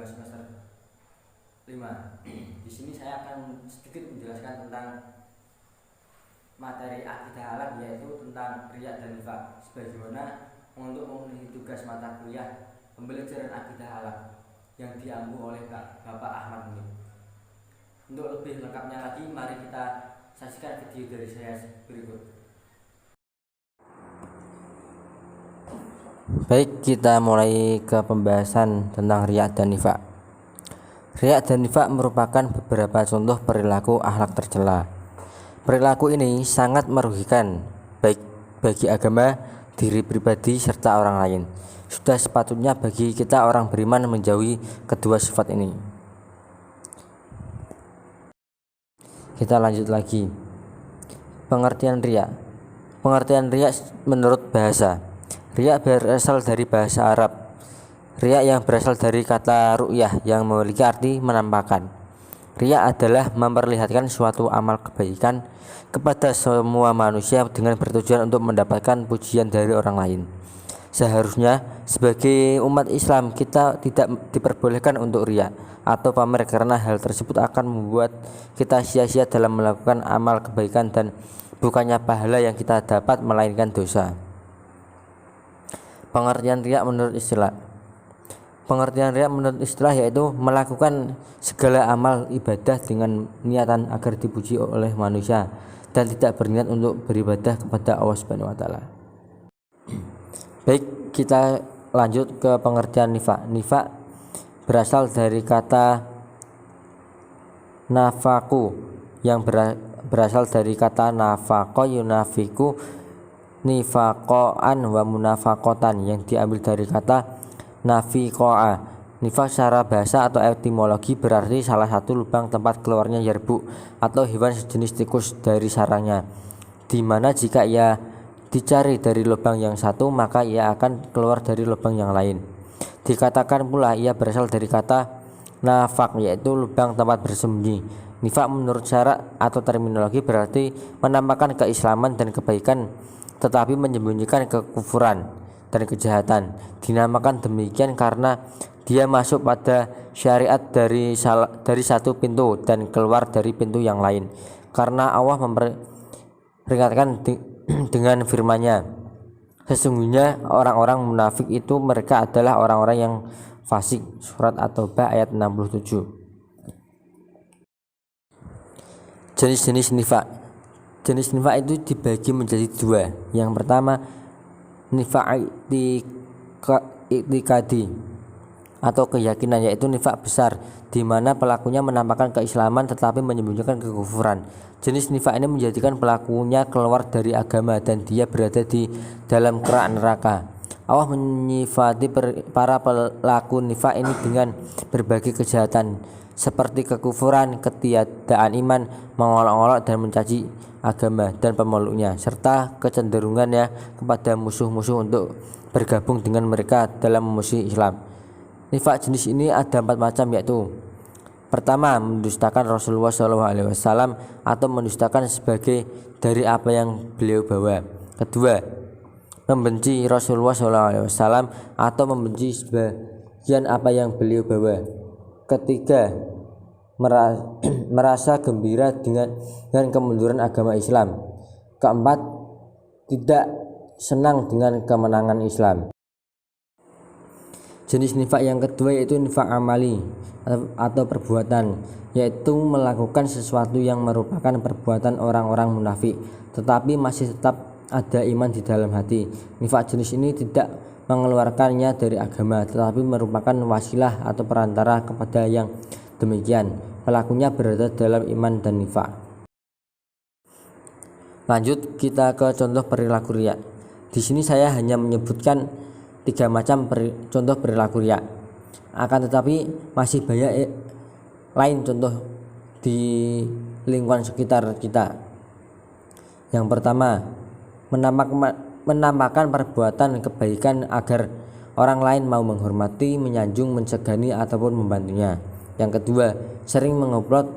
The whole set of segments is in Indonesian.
semester 5. Di sini saya akan sedikit menjelaskan tentang materi akidah halal, yaitu tentang riya dan nifaq, sebagaimana untuk memenuhi tugas mata kuliah pembelajaran akidah halal yang diampu oleh Bapak Ahmad Munib. Untuk lebih lengkapnya lagi, mari kita saksikan video dari saya berikut. Baik, kita mulai ke pembahasan tentang riya dan nifaq. Riya dan nifaq merupakan beberapa contoh perilaku akhlak tercela. Perilaku ini sangat merugikan baik bagi agama, diri pribadi, serta orang lain. Sudah sepatutnya bagi kita orang beriman menjauhi kedua sifat ini. Kita lanjut lagi. Pengertian riya. Pengertian riya menurut bahasa. Riya berasal dari bahasa Arab. Riya yang berasal dari kata ru'yah yang memiliki arti menampakkan. Riya adalah memperlihatkan suatu amal kebaikan kepada semua manusia dengan bertujuan untuk mendapatkan pujian dari orang lain. Seharusnya sebagai umat Islam kita tidak diperbolehkan untuk riya atau pamer, karena hal tersebut akan membuat kita sia-sia dalam melakukan amal kebaikan dan bukannya pahala yang kita dapat melainkan dosa. Pengertian riya menurut istilah. Pengertian riya menurut istilah yaitu melakukan segala amal ibadah dengan niatan agar dipuji oleh manusia dan tidak berniat untuk beribadah kepada Allah Subhanahu wa taala. Baik, kita lanjut ke pengertian nifaq. Nifaq berasal dari kata nafaku yang berasal dari kata nafaqo yunafiku nifaqoan wa munafakotan yang diambil dari kata nafiqoa. Nifaq secara bahasa atau etimologi berarti salah satu lubang tempat keluarnya yerbuk atau hewan sejenis tikus dari sarangnya, di mana jika ia dicari dari lubang yang satu maka ia akan keluar dari lubang yang lain. Dikatakan pula ia berasal dari kata nafaq, yaitu lubang tempat bersembunyi. Nifaq menurut syarak atau terminologi berarti menampakkan keislaman dan kebaikan tetapi menyembunyikan kekufuran dan kejahatan. Dinamakan demikian karena dia masuk pada syariat dari satu pintu dan keluar dari pintu yang lain. Karena Allah memperingatkan dengan firman-Nya, sesungguhnya orang-orang munafik itu mereka adalah orang-orang yang fasik. Surat At-Taubah ayat 67. Jenis-jenis nifaq. Jenis nifaq itu dibagi menjadi dua. Yang pertama, nifaq i'tiqadi atau keyakinan, yaitu nifaq besar di mana pelakunya menampakkan keislaman tetapi menyembunyikan kekufuran. Jenis nifaq ini menjadikan pelakunya keluar dari agama dan dia berada di dalam kerak neraka. Allah menyifati para pelaku nifaq ini dengan berbagai kejahatan seperti kekufuran, ketiadaan iman, mengolok-olok dan mencaci agama dan pemeluknya, serta kecenderungannya kepada musuh-musuh untuk bergabung dengan mereka dalam memusuhi Islam. Nifaq jenis ini ada 4 macam, yaitu pertama, mendustakan Rasulullah SAW atau mendustakan sebagai dari apa yang beliau bawa. Kedua, membenci Rasulullah SAW atau membenci sebagian apa yang beliau bawa. Ketiga, merasa gembira dengan kemunduran agama Islam. Keempat, tidak senang dengan kemenangan Islam. Jenis nifaq yang kedua yaitu nifaq amali atau perbuatan, yaitu melakukan sesuatu yang merupakan perbuatan orang-orang munafik tetapi masih tetap ada iman di dalam hati. Nifaq jenis ini tidak mengeluarkannya dari agama tetapi merupakan wasilah atau perantara kepada yang demikian. Pelakunya berada dalam iman dan nifaq. Lanjut kita ke contoh perilaku riya. Di sini saya hanya menyebutkan 3 macam contoh perilaku riya. Akan tetapi masih banyak lain contoh di lingkungan sekitar kita. Yang pertama, menampakkan perbuatan kebaikan agar orang lain mau menghormati, menyanjung, mensegani ataupun membantunya. Yang kedua, sering mengupload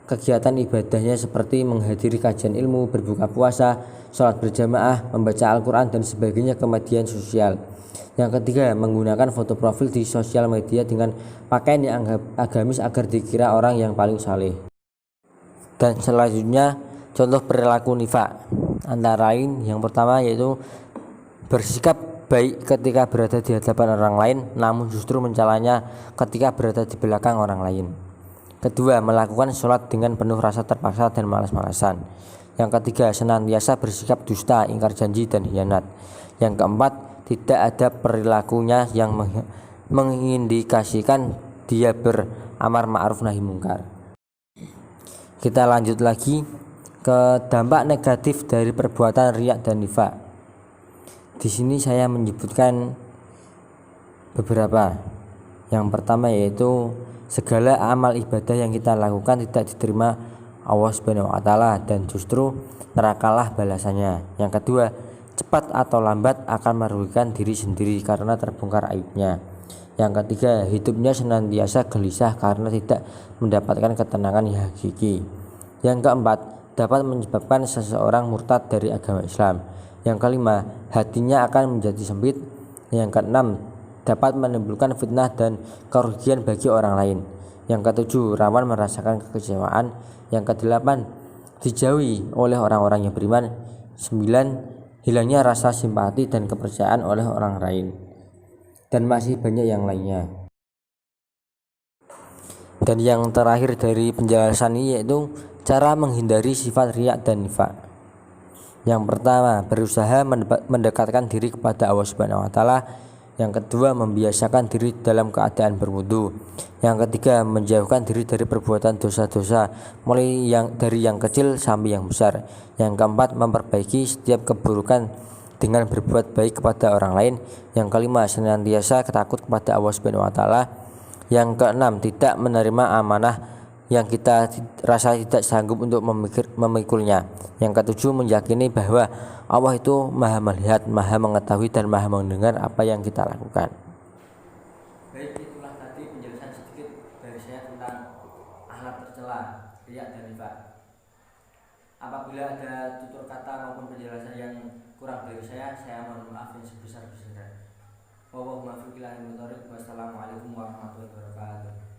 kegiatan ibadahnya seperti menghadiri kajian ilmu, berbuka puasa, sholat berjamaah, membaca Al-Quran dan sebagainya ke media sosial. Yang ketiga, menggunakan foto profil di sosial media dengan pakaian yang agamis agar dikira orang yang paling saleh. Dan selanjutnya contoh perilaku nifak antara lain yang pertama yaitu bersikap baik ketika berada di hadapan orang lain namun justru mencalanya ketika berada di belakang orang lain. Kedua, melakukan sholat dengan penuh rasa terpaksa dan malas-malasan. Yang ketiga, senantiasa bersikap dusta, ingkar janji dan khianat. Yang keempat, tidak ada perilakunya yang mengindikasikan dia beramar ma'ruf nahi mungkar. Kita lanjut lagi ke dampak negatif dari perbuatan riya dan nifak. Di sini saya menyebutkan beberapa. Yang pertama yaitu segala amal ibadah yang kita lakukan tidak diterima Allah Subhanahu wa taala dan justru nerakalah balasannya. Yang kedua, cepat atau lambat akan merugikan diri sendiri karena terbongkar aibnya. Yang ketiga, hidupnya senantiasa gelisah karena tidak mendapatkan ketenangan yang hakiki. Yang keempat, dapat menyebabkan seseorang murtad dari agama Islam. Yang kelima, hatinya akan menjadi sempit. Yang keenam, dapat menimbulkan fitnah dan kerugian bagi orang lain. Yang ketujuh, rawan merasakan kekecewaan. Yang kedelapan, dijauhi oleh orang-orang yang beriman. 9, hilangnya rasa simpati dan kepercayaan oleh orang lain. Dan masih banyak yang lainnya. Dan yang terakhir dari penjelasan ini yaitu cara menghindari sifat riya dan nifak. Yang pertama, berusaha mendekatkan diri kepada Allah Subhanahu wa taala. Yang kedua, membiasakan diri dalam keadaan berwudu. Yang ketiga, menjauhkan diri dari perbuatan dosa-dosa mulai dari yang kecil sampai yang besar. Yang keempat, memperbaiki setiap keburukan dengan berbuat baik kepada orang lain. Yang kelima, senantiasa takut kepada Allah Subhanahu wa taala. Yang keenam, tidak menerima amanah yang kita rasa tidak sanggup untuk memikulnya. Yang ketujuh, meyakini bahwa Allah itu Maha melihat, Maha mengetahui dan Maha mendengar apa yang kita lakukan. Baik, itulah tadi penjelasan sedikit dari saya tentang akhlak tercela, riya dan nifak. Apabila ada tutur kata maupun penjelasan yang kurang dari saya mohon maaf yang sebesar-besarnya. Wassalamualaikum warahmatullahi wabarakatuh.